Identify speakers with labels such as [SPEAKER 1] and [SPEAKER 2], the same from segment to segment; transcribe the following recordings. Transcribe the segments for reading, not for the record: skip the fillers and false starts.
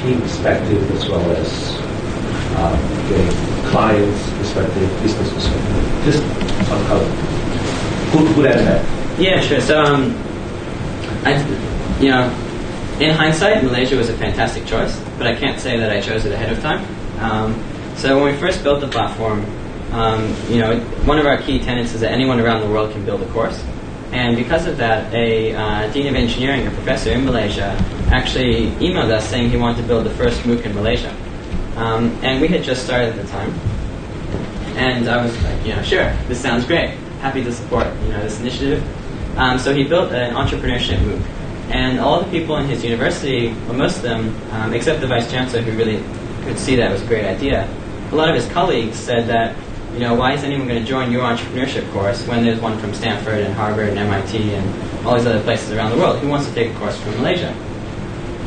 [SPEAKER 1] team perspective as well as getting clients perspective, business perspective? Just on how good and bad.
[SPEAKER 2] Yeah, sure. So, in hindsight, Malaysia was a fantastic choice, but I can't say that I chose it ahead of time. So when we first built the platform, one of our key tenets is that anyone around the world can build a course. And because of that, a dean of engineering, a professor in Malaysia, actually emailed us saying he wanted to build the first MOOC in Malaysia. And we had just started at the time. And I was like, sure, this sounds great. Happy to support, this initiative. So he built an entrepreneurship MOOC. And all the people in his university, well, most of them, except the vice chancellor who really could see that it was a great idea, a lot of his colleagues said that, why is anyone going to join your entrepreneurship course when there's one from Stanford and Harvard and MIT and all these other places around the world? Who wants to take a course from Malaysia?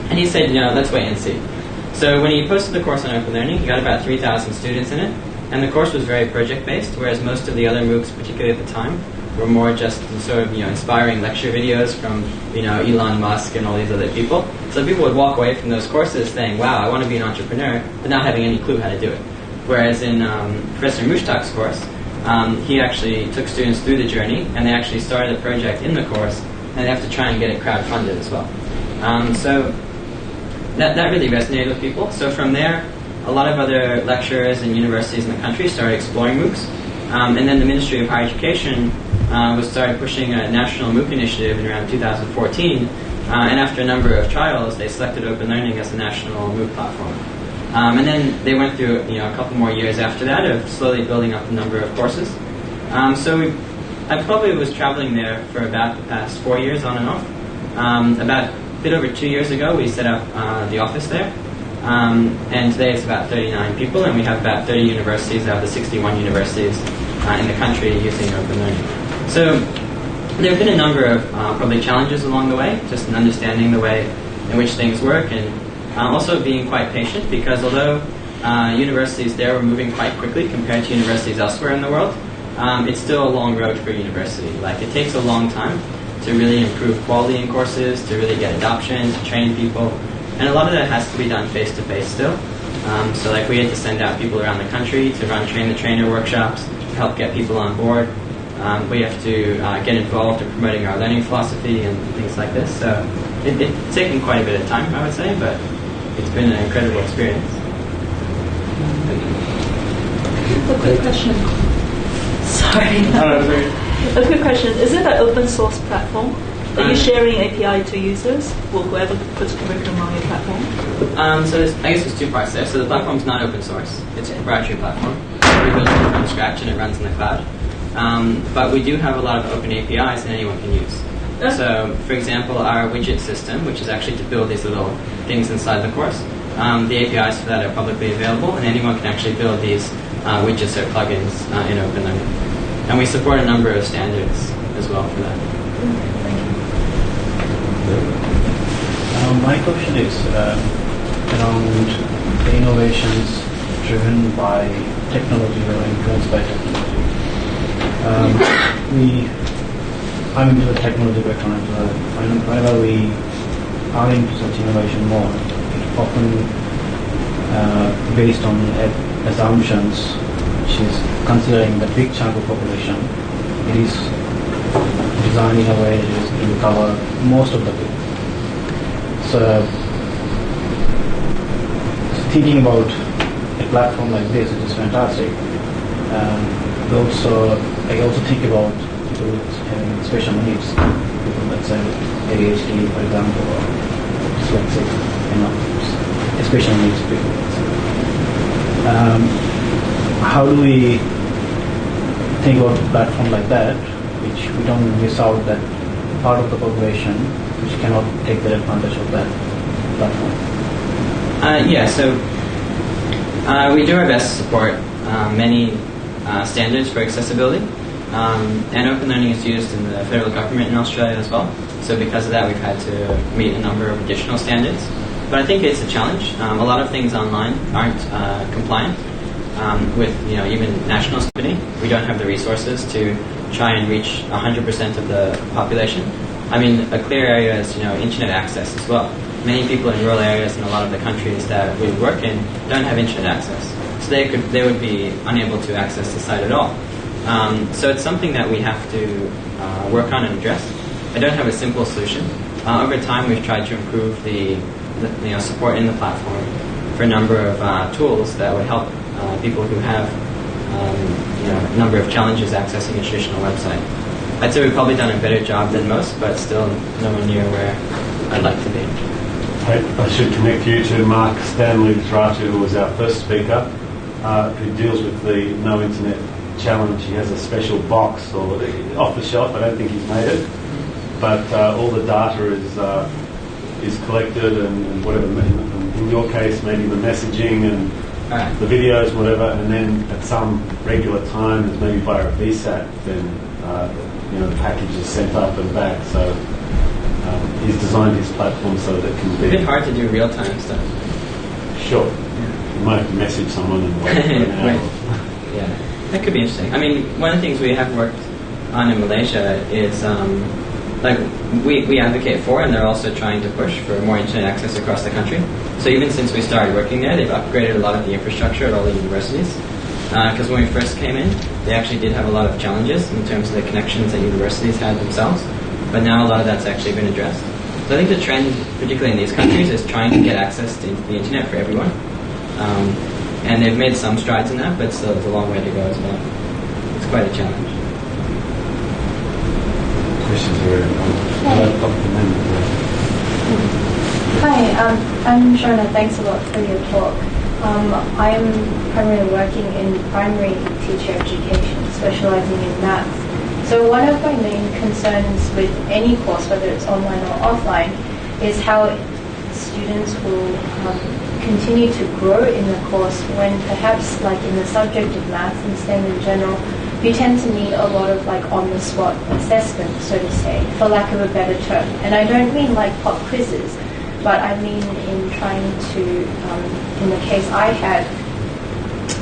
[SPEAKER 2] And he said, let's wait and see. So when he posted the course on Open Learning, he got about 3,000 students in it, and the course was very project-based, whereas most of the other MOOCs, particularly at the time, were more just sort of inspiring lecture videos from Elon Musk and all these other people. So people would walk away from those courses saying, wow, I want to be an entrepreneur, but not having any clue how to do it. Whereas in Professor Mushtaq's course, he actually took students through the journey, and they actually started a project in the course, and they have to try and get it crowdfunded as well. So that really resonated with people. So from there, a lot of other lecturers and universities in the country started exploring MOOCs. And then the Ministry of Higher Education started pushing a national MOOC initiative in around 2014. And after a number of trials, they selected Open Learning as a national MOOC platform. And then they went through a couple more years after that of slowly building up the number of courses. I probably was traveling there for about the past 4 years on and off. About a bit over 2 years ago, we set up the office there. And today it's about 39 people, and we have about 30 universities out of the 61 universities in the country using Open Learning. So there have been a number of probably challenges along the way, just in understanding the way in which things work, and also being quite patient, because although universities there were moving quite quickly compared to universities elsewhere in the world, it's still a long road for a university. Like, it takes a long time to really improve quality in courses, to really get adoption, to train people. And a lot of that has to be done face-to-face still. So like, we had to send out people around the country to run train-the-trainer workshops to help get people on board. We have to get involved in promoting our learning philosophy and things like this. So it's taken quite a bit of time, I would say, but it's been an incredible experience.
[SPEAKER 3] A quick question. Sorry. A quick question. Is it an open source platform? Are you sharing API to users or whoever puts curriculum on your platform?
[SPEAKER 2] So I guess there's two parts there. So the platform's not open source. It's a proprietary platform. We built it from scratch and it runs in the cloud. But we do have a lot of open APIs that anyone can use. So, for example, our widget system, which is actually to build these little things inside the course, the APIs for that are publicly available, and anyone can actually build these widgets or plugins in Open Learning. And we support a number of standards as well for that.
[SPEAKER 4] My question is around the innovations driven by technology or influenced by technology. I'm into the technology background as well. Whenever we are into such innovation more, it's often based on assumptions, which is considering the big chunk of population. It is designed in a way that is to cover most of the people. So thinking about a platform like this, it is fantastic. I also think about people with special needs, people that say ADHD, for example, or dyslexic, special needs people. How do we think about a platform like that, which we don't miss out that part of the population which cannot take the advantage of that platform?
[SPEAKER 2] So we do our best to support many standards for accessibility. And Open Learning is used in the federal government in Australia as well. So because of that, we've had to meet a number of additional standards. But I think it's a challenge. A lot of things online aren't compliant with even national scrutiny. We don't have the resources to try and reach 100% of the population. I mean, a clear area is internet access as well. many people in rural areas in a lot of the countries that we work in don't have internet access. So they would be unable to access the site at all. So it's something that we have to work on and address. I don't have a simple solution. Over time, we've tried to improve the support in the platform for a number of tools that would help people who have a number of challenges accessing a traditional website. I'd say we've probably done a better job than most, but still nowhere near where I'd like to be.
[SPEAKER 5] I should connect you to Mark Stanley Thratu, who was our first speaker, who deals with the No Internet Challenge. He has a special box or off the shelf. I don't think he's made it, but all the data is collected and whatever. In your case, maybe the messaging and the videos, whatever, and then at some regular time, maybe via a VSAT, then the package is sent up and back. So he's designed his platform so that it can be
[SPEAKER 2] a bit hard to do real-time stuff.
[SPEAKER 5] Sure. Yeah. You might have to message someone and wait for an hour.
[SPEAKER 2] Yeah, that could be interesting. I mean, one of the things we have worked on in Malaysia is we advocate for, and they're also trying to push for more internet access across the country. So even since we started working there, they've upgraded a lot of the infrastructure at all the universities. Because when we first came in, they actually did have a lot of challenges in terms of the connections that universities had themselves. But now a lot of that's actually been addressed. So I think the trend, particularly in these countries, is trying to get access to the internet for everyone. And they've made some strides in that, but still there's a long way to go as well. It's quite a challenge.
[SPEAKER 5] Questions
[SPEAKER 6] Hi, I'm Shona. Thanks a lot for your talk. I'm primarily working in primary teacher education, specializing in maths. So one of my main concerns with any course, whether it's online or offline, is how students will continue to grow in the course when perhaps, like in the subject of maths and STEM in general, you tend to need a lot of on-the-spot assessment, so to say, for lack of a better term. And I don't mean like pop quizzes, but I mean in trying to, in the case I had,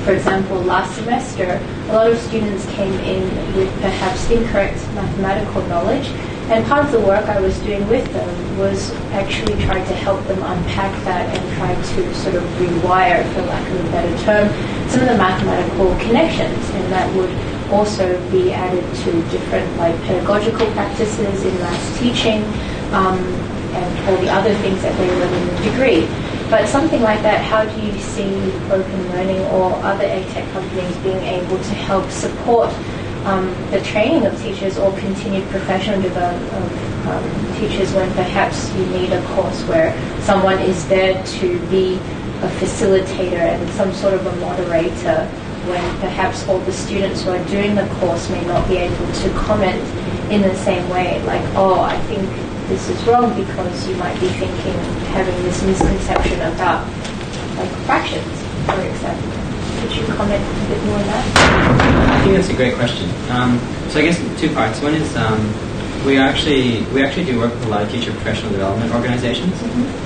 [SPEAKER 6] for example, last semester, a lot of students came in with perhaps incorrect mathematical knowledge, and part of the work I was doing with them was actually trying to help them unpack that and try to sort of rewire, for lack of a better term, some of the mathematical connections, and that would also be added to different pedagogical practices in maths teaching and all the other things that they learn in the degree. But something like that, how do you see Open Learning or other EdTech companies being able to help support the training of teachers or continued professional development of teachers when perhaps you need a course where someone is there to be a facilitator and some sort of a moderator when perhaps all the students who are doing the course may not be able to comment in the same way, like, oh, I think this is wrong because you might be thinking, having this misconception about fractions, for example. Could you comment a bit more on that?
[SPEAKER 2] I think that's a great question. So I guess two parts. One is we actually do work with a lot of teacher professional development organizations,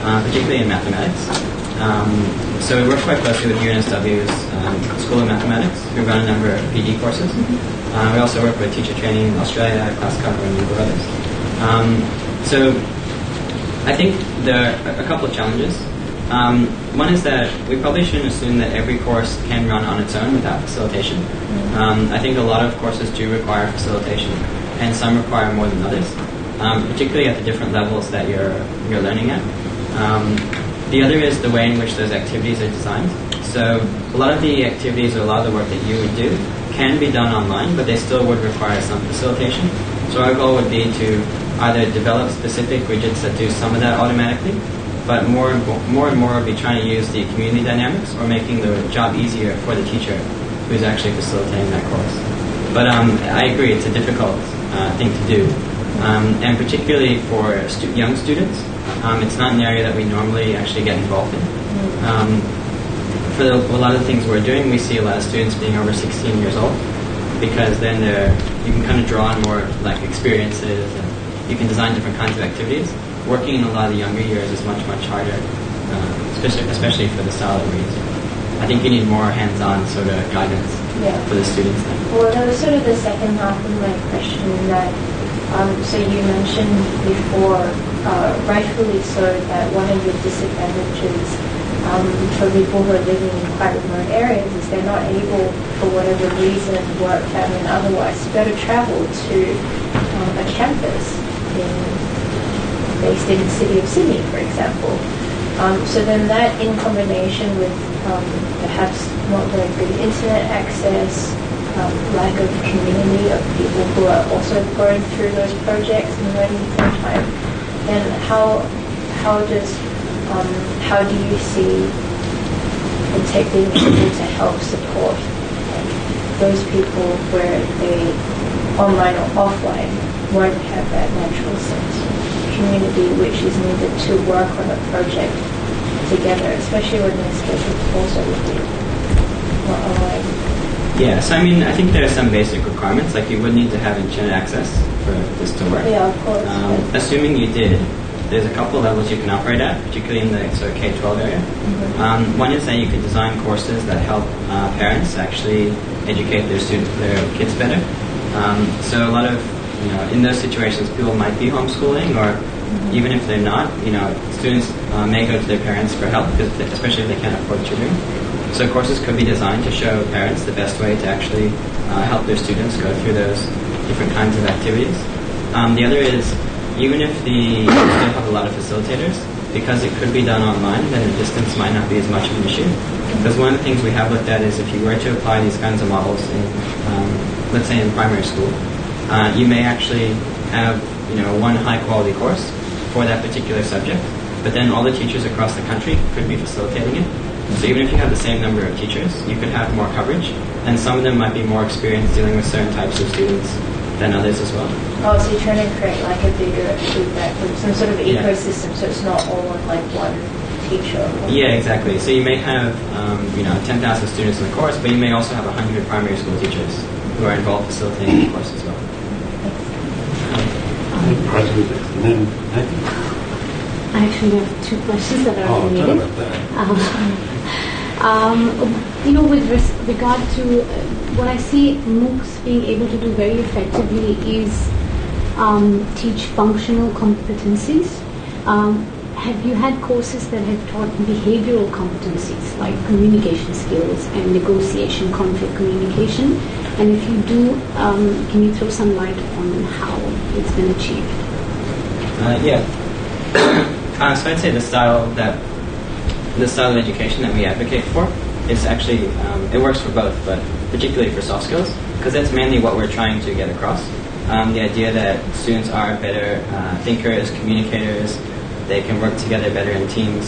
[SPEAKER 2] particularly in mathematics. So we work quite closely with UNSW's School of Mathematics. We run a number of PD courses. We also work with teacher training in Australia, Class Cover, and a number of others. So I think there are a couple of challenges. One is that we probably shouldn't assume that every course can run on its own without facilitation. I think a lot of courses do require facilitation, and some require more than others, particularly at the different levels that you're learning at. The other is the way in which those activities are designed. So a lot of the activities or a lot of the work that you would do can be done online, but they still would require some facilitation. So our goal would be to either develop specific widgets that do some of that automatically, but more and more would be trying to use the community dynamics or making the job easier for the teacher who's actually facilitating that course. But I agree, it's a difficult thing to do. And particularly for young students, it's not an area that we normally actually get involved in. For a lot of the things we're doing, we see a lot of students being over 16 years old, because then you can kind of draw on more experiences, and you can design different kinds of activities. Working in a lot of the younger years is much, much harder, especially for the style that we're using. I think you need more hands-on sort of guidance for the students then.
[SPEAKER 6] Well, that was sort of the second half of my question, that so you mentioned before rightfully so, that one of the disadvantages for people who are living in quite remote areas is they're not able, for whatever reason, work, family, and otherwise, to be able to travel to a campus based in the city of Sydney, for example. So then that, in combination with perhaps not very good internet access, lack of community of people who are also going through those projects and learning at the same time, then how do you see EdTech being able to help support those people where they, online or offline, won't have that natural sense of community which is needed to work on a project together, especially when they're scheduled to also be online?
[SPEAKER 2] Yeah, so I mean, I think there are some basic requirements, like you would need to have internet access for this to work.
[SPEAKER 6] Yeah, of course.
[SPEAKER 2] Assuming you did, there's a couple levels you can operate at, particularly in the sort of K-12 area.
[SPEAKER 6] Mm-hmm.
[SPEAKER 2] One is that you could design courses that help parents actually educate their kids better. So a lot of, in those situations, people might be homeschooling, or even if they're not, students may go to their parents for help, especially if they can't afford tutoring. So courses could be designed to show parents the best way to actually help their students go through those different kinds of activities. The other is, even if you still have a lot of facilitators, because it could be done online, then the distance might not be as much of an issue. Because one of the things we have looked at is if you were to apply these kinds of models in, let's say in primary school, you may actually have one high quality course for that particular subject, but then all the teachers across the country could be facilitating it. So even if you have the same number of teachers, you could have more coverage, and some of them might be more experienced dealing with certain types of students than others as well.
[SPEAKER 6] Oh, so you're trying to create like a bigger feedback loop, some sort of ecosystem, so it's not all on like one teacher.
[SPEAKER 2] Yeah, exactly. So you may have 10,000 students in the course, but you may also have 100 primary school teachers who are involved facilitating the course as well.
[SPEAKER 7] I actually have two questions that are related. With regard to what I see MOOCs being able to do very effectively is teach functional competencies. Have you had courses that have taught behavioral competencies like communication skills and negotiation, conflict communication? And if you do, can you throw some light on how it's been achieved?
[SPEAKER 2] So I'd say the style of education that we advocate for is actually, it works for both, but particularly for soft skills, because that's mainly what we're trying to get across. The idea that students are better thinkers, communicators, they can work together better in teams.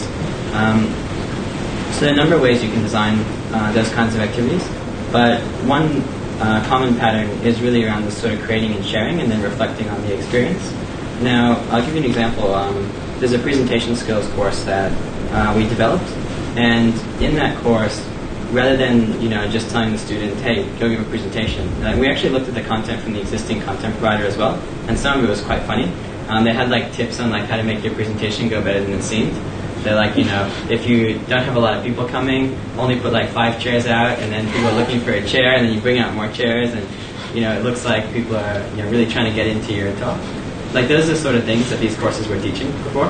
[SPEAKER 2] So there are a number of ways you can design those kinds of activities, but one common pattern is really around this sort of creating and sharing and then reflecting on the experience. Now, I'll give you an example. There's a presentation skills course that we developed, and in that course, rather than just telling the student, hey, go give a presentation, we actually looked at the content from the existing content provider as well, and some of it was quite funny. They had tips on how to make your presentation go better than it seemed. They're like, if you don't have a lot of people coming, only put 5 chairs out, and then people are looking for a chair, and then you bring out more chairs, and it looks like people are really trying to get into your talk. Those are the sort of things that these courses were teaching before,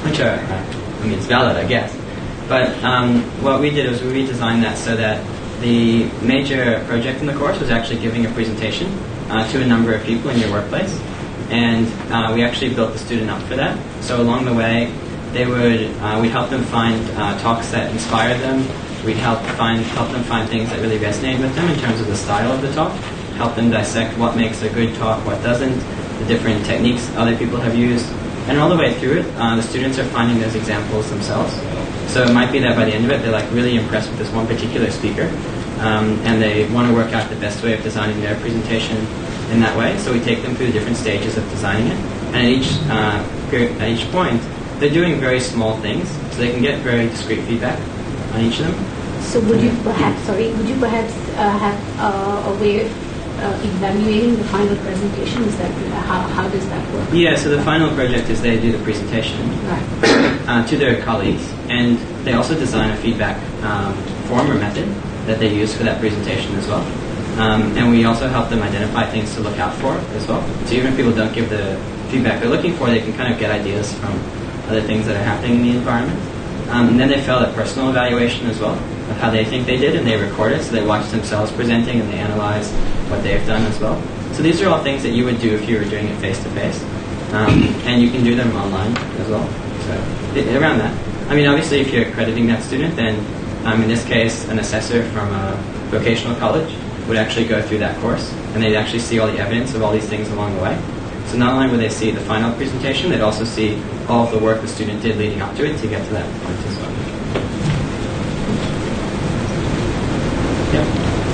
[SPEAKER 2] which are, it's valid, I guess. But what we did was we redesigned that so that the major project in the course was actually giving a presentation to a number of people in your workplace. And we actually built the student up for that. So along the way, we'd help them find talks that inspired them. We'd help them find things that really resonated with them in terms of the style of the talk. Help them dissect what makes a good talk, what doesn't, the different techniques other people have used. And all the way through it, the students are finding those examples themselves. So it might be that by the end of it, they're really impressed with this one particular speaker, and they want to work out the best way of designing their presentation in that way. So we take them through the different stages of designing it, and at each point, they're doing very small things, so they can get very discrete feedback on each of them.
[SPEAKER 7] So would you perhaps have a way of evaluating the final presentation? Is that how does that work?
[SPEAKER 2] Yeah, so the final project is they do the presentation to their colleagues, and they also design a feedback form or method that they use for that presentation as well. And we also help them identify things to look out for as well. So even if people don't give the feedback they're looking for, they can kind of get ideas from other things that are happening in the environment. And then they fill out a personal evaluation as well of how they think they did, and they record it, so they watch themselves presenting and they analyze what they've done as well. So these are all things that you would do if you were doing it face-to-face. And you can do them online as well. So around that. I mean, obviously, if you're accrediting that student, then in this case, an assessor from a vocational college would actually go through that course, and they'd actually see all the evidence of all these things along the way. So not only would they see the final presentation, they'd also see all of the work the student did leading up to it to get to that point as well.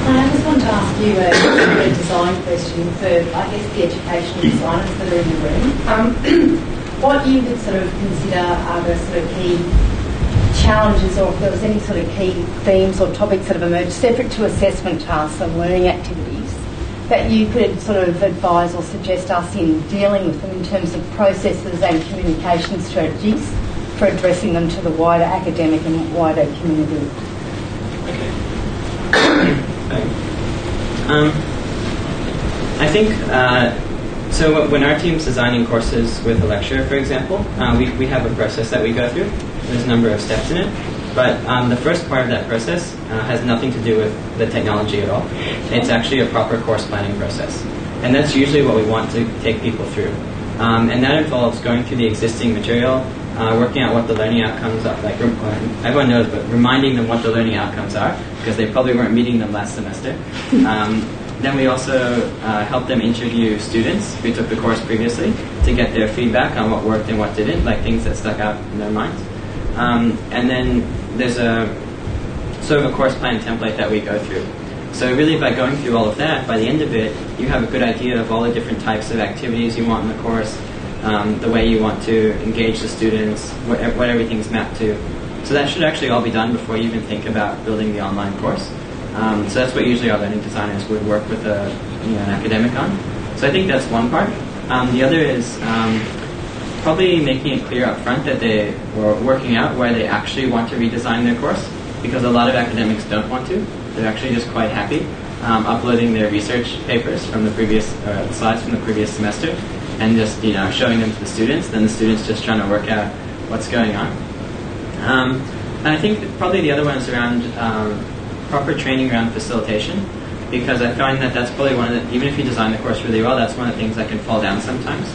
[SPEAKER 8] I just want to ask you a design question for, I guess, the educational designers that are in the room. What you would sort of consider are the sort of key challenges, or if there was any sort of key themes or topics that have emerged separate to assessment tasks and learning activities that you could sort of advise or suggest us in dealing with them in terms of processes and communication strategies for addressing them to the wider academic and wider community?
[SPEAKER 2] I think, so when our team's designing courses with a lecturer, for example, we have a process that we go through. There's a number of steps in it. But the first part of that process has nothing to do with the technology at all. It's actually a proper course planning process. And that's usually what we want to take people through. And that involves going through the existing material, working out what the learning outcomes are. Like everyone knows, but reminding them what the learning outcomes are, because they probably weren't meeting them last semester. Then we also help them interview students who took the course previously to get their feedback on what worked and what didn't, like things that stuck out in their minds. And then there's a sort of a course plan template that we go through. So really by going through all of that, by the end of it, you have a good idea of all the different types of activities you want in the course, the way you want to engage the students, what everything's mapped to. So that should actually all be done before you even think about building the online course. So that's what usually our learning designers would work with an academic on. So I think that's one part. The other is probably making it clear up front that they were working out where they actually want to redesign their course, because a lot of academics don't want to. They're actually just quite happy uploading their research papers from the previous slides from the previous semester and just showing them to the students. Then the students just trying to work out what's going on. And I think that probably the other one is around proper training around facilitation, because I find that that's probably one of the, even if you design the course really well, that's one of the things that can fall down sometimes.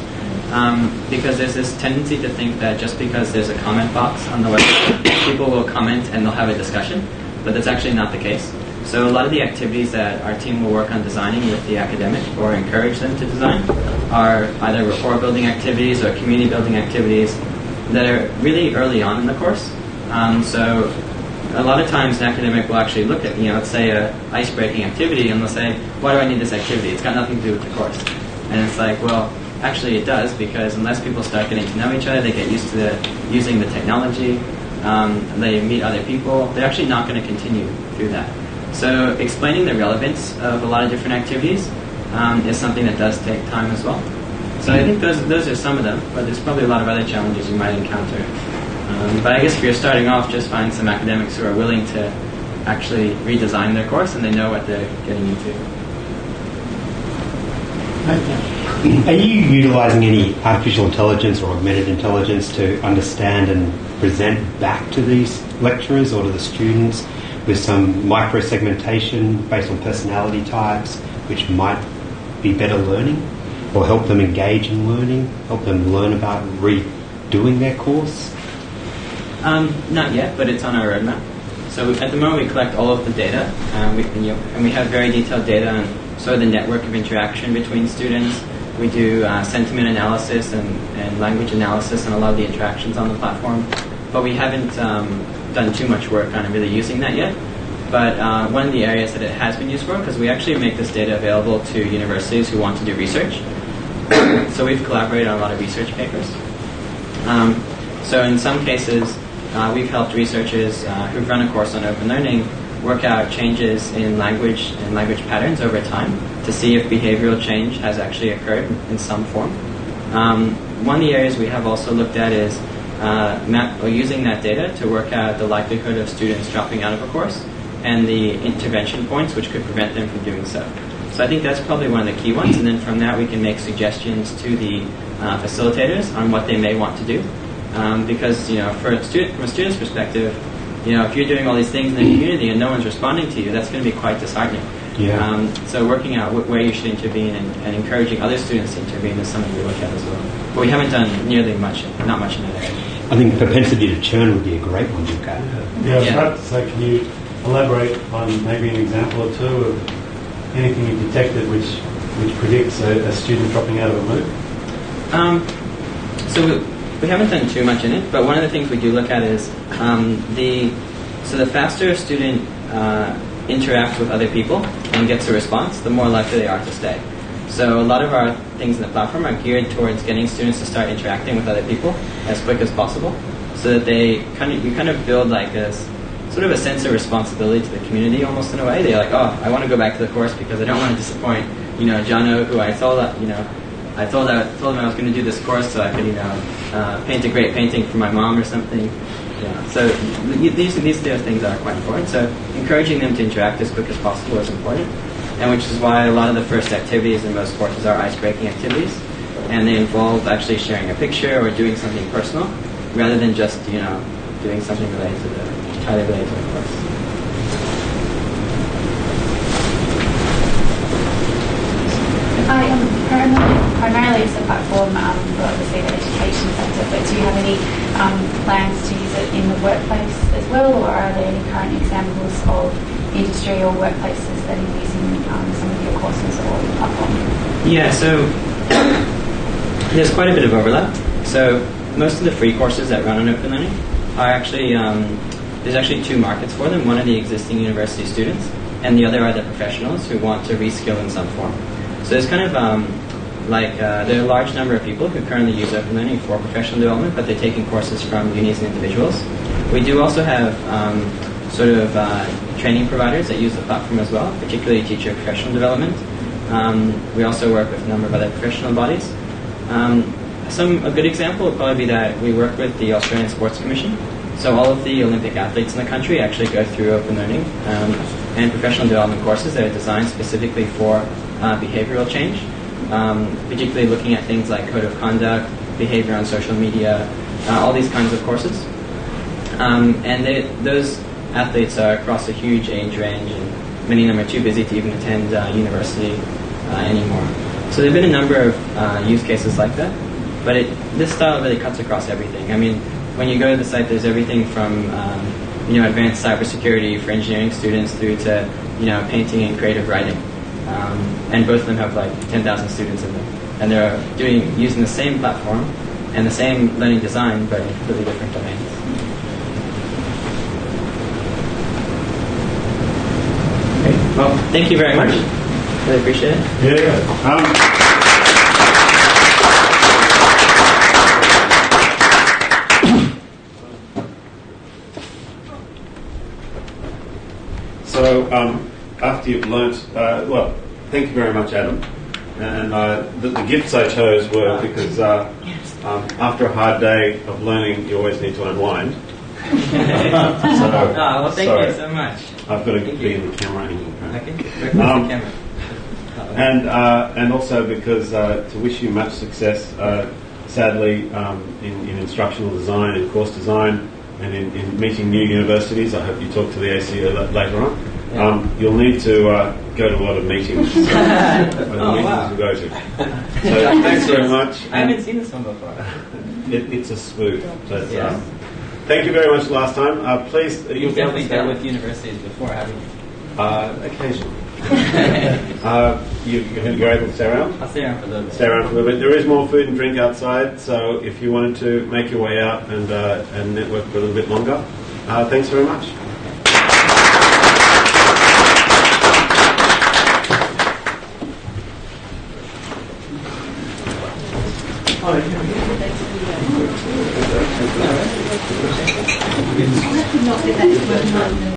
[SPEAKER 2] Because there's this tendency to think that just because there's a comment box on the website, people will comment and they'll have a discussion, but that's actually not the case. So a lot of the activities that our team will work on designing with the academic or encourage them to design are either rapport building activities or community building activities that are really early on in the course. So a lot of times an academic will actually look at, let's say an ice-breaking activity, and they'll say, why do I need this activity? It's got nothing to do with the course. And it's like, well, actually it does, because unless people start getting to know each other, they get used to using the technology, they meet other people, they're actually not going to continue through that. So explaining the relevance of a lot of different activities is something that does take time as well. So I think those are some of them, but there's probably a lot of other challenges you might encounter. But I guess if you're starting off, just find some academics who are willing to actually redesign their course and they know what they're getting into.
[SPEAKER 9] Are you utilising any artificial intelligence or augmented intelligence to understand and present back to these lecturers or to the students with some micro-segmentation based on personality types, which might be better learning or help them engage in learning, help them learn about redoing their course?
[SPEAKER 2] Not yet, but it's on our roadmap. So at the moment we collect all of the data, and we have very detailed data on sort of the network of interaction between students. We do sentiment analysis and language analysis on a lot of the interactions on the platform, but we haven't done too much work on really using that yet. But one of the areas that it has been used for, because we actually make this data available to universities who want to do research. So we've collaborated on a lot of research papers. So in some cases, we've helped researchers who've run a course on open learning work out changes in language and language patterns over time to see if behavioral change has actually occurred in some form. One of the areas we have also looked at is using that data to work out the likelihood of students dropping out of a course and the intervention points which could prevent them from doing so. So I think that's probably one of the key ones, and then from that we can make suggestions to the facilitators on what they may want to do. Because from a student's perspective, if you're doing all these things in the community and no one's responding to you, that's going to be quite disheartening.
[SPEAKER 9] Yeah.
[SPEAKER 2] So working out where you should intervene and encouraging other students to intervene is something we look at as well. But we haven't done not much in that area.
[SPEAKER 9] I think propensity to churn would be a great one to look at.
[SPEAKER 5] Yeah, perhaps can you elaborate on maybe an example or two of anything you detected which predicts a student dropping out of a MOOC?
[SPEAKER 2] So we haven't done too much in it, but one of the things we do look at is the faster a student interacts with other people and gets a response, the more likely they are to stay. So a lot of our things in the platform are geared towards getting students to start interacting with other people as quick as possible, so that you kind of build like this sort of a sense of responsibility to the community, almost in a way. They're like, oh, I want to go back to the course because I don't want to disappoint, Jono, who I told him I was going to do this course so I could, paint a great painting for my mom or something. Yeah. So these things are quite important. So encouraging them to interact as quick as possible is important, and which is why a lot of the first activities in most courses are ice-breaking activities, and they involve actually sharing a picture or doing something personal, rather than just doing something highly related to the course.
[SPEAKER 10] Primarily it's a platform for obviously the education sector, but do you have any plans to use it in the workplace as well, or are there any current examples of industry or workplaces that are using some of your courses or your platform?
[SPEAKER 2] Yeah, so there's quite a bit of overlap. So most of the free courses that run on Open Learning are actually, there's actually two markets for them. One are the existing university students, and the other are the professionals who want to reskill in some form. So there's kind of there are a large number of people who currently use Open Learning for professional development, but they're taking courses from unis and individuals. We do also have training providers that use the platform as well, particularly teacher professional development. We also work with a number of other professional bodies. A good example would probably be that we work with the Australian Sports Commission. So all of the Olympic athletes in the country actually go through Open Learning and professional development courses that are designed specifically for behavioral change, particularly looking at things like code of conduct, behavior on social media, all these kinds of courses. Those athletes are across a huge age range, and many of them are too busy to even attend university anymore. So there have been a number of use cases like that, but this style really cuts across everything. I mean, when you go to the site, there's everything from advanced cybersecurity for engineering students through to painting and creative writing. And both of them have like 10,000 students in them, and they're using the same platform and the same learning design, but in completely different domains. Okay. Well, thank you very much. Really appreciate it.
[SPEAKER 5] Yeah. So after you've learnt, thank you very much, Adam. And the gifts I chose were because after a hard day of learning, you always need to unwind.
[SPEAKER 2] Thank you so much.
[SPEAKER 5] I've got to be in the camera angle.
[SPEAKER 2] Okay. Where's the camera?
[SPEAKER 5] And also because to wish you much success, sadly, in instructional design and course design and in meeting new universities. I hope you talk to the ACU later on. Yeah. You'll need to go to a lot of meetings. To go to. So thanks very much.
[SPEAKER 2] I haven't seen this one before.
[SPEAKER 5] It's a spook. So thank you very much last time. Please...
[SPEAKER 2] You've definitely dealt with universities before, haven't you?
[SPEAKER 5] Occasionally. You're able to stay around?
[SPEAKER 2] I'll stay around for a little bit.
[SPEAKER 5] Stay around for a little bit. There is more food and drink outside, so if you wanted to make your way out and network for a little bit longer, thanks very much.
[SPEAKER 10] I could not get that to work.